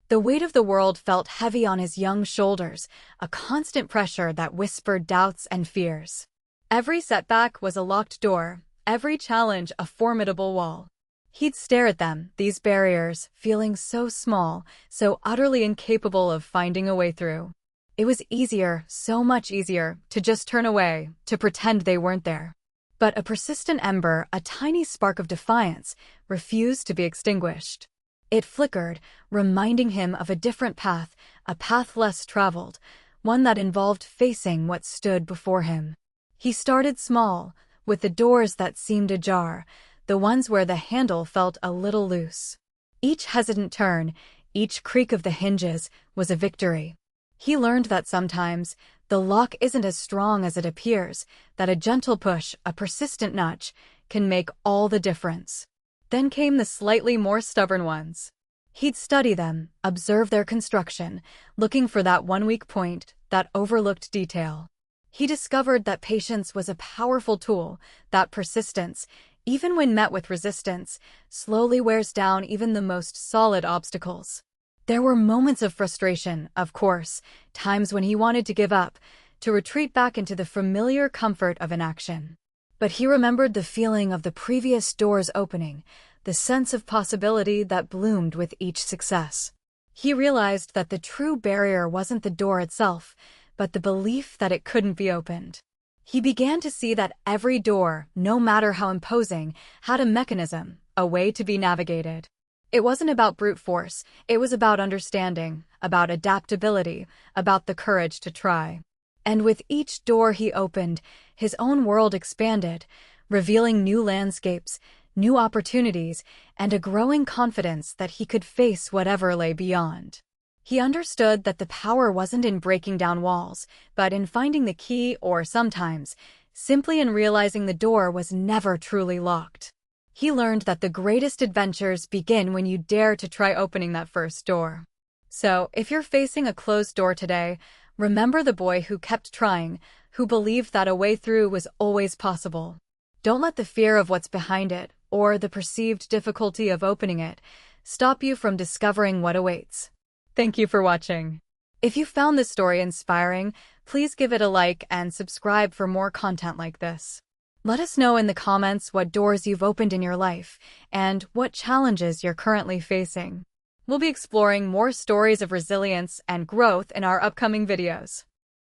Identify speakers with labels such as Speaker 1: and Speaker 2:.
Speaker 1: The weight of the world felt heavy on his young shoulders, a constant pressure that whispered doubts and fears. Every setback was a locked door, every challenge a formidable wall. He'd stare at them, these barriers, feeling so small, so utterly incapable of finding a way through. It was easier, so much easier, to just turn away, to pretend they weren't there. But a persistent ember, a tiny spark of defiance, refused to be extinguished. It flickered, reminding him of a different path, a path less traveled, one that involved facing what stood before him. He started small, with the doors that seemed ajar, the ones where the handle felt a little loose. Each hesitant turn, each creak of the hinges, was a victory. He learned that sometimes, the lock isn't as strong as it appears, that a gentle push, a persistent nudge, can make all the difference. Then came the slightly more stubborn ones. He'd study them, observe their construction, looking for that one weak point, that overlooked detail. He discovered that patience was a powerful tool, that persistence, even when met with resistance, slowly wears down even the most solid obstacles. There were moments of frustration, of course, times when he wanted to give up, to retreat back into the familiar comfort of inaction. But he remembered the feeling of the previous doors opening, the sense of possibility that bloomed with each success. He realized that the true barrier wasn't the door itself, but the belief that it couldn't be opened. He began to see that every door, no matter how imposing, had a mechanism, a way to be navigated. It wasn't about brute force, it was about understanding, about adaptability, about the courage to try. And with each door he opened, his own world expanded, revealing new landscapes, new opportunities, and a growing confidence that he could face whatever lay beyond. He understood that the power wasn't in breaking down walls, but in finding the key, or sometimes, simply in realizing the door was never truly locked. He learned that the greatest adventures begin when you dare to try opening that first door. So, if you're facing a closed door today, remember the boy who kept trying, who believed that a way through was always possible. Don't let the fear of what's behind it, or the perceived difficulty of opening it, stop you from discovering what awaits. Thank you for watching. If you found this story inspiring, please give it a like and subscribe for more content like this. Let us know in the comments what doors you've opened in your life and what challenges you're currently facing. We'll be exploring more stories of resilience and growth in our upcoming videos.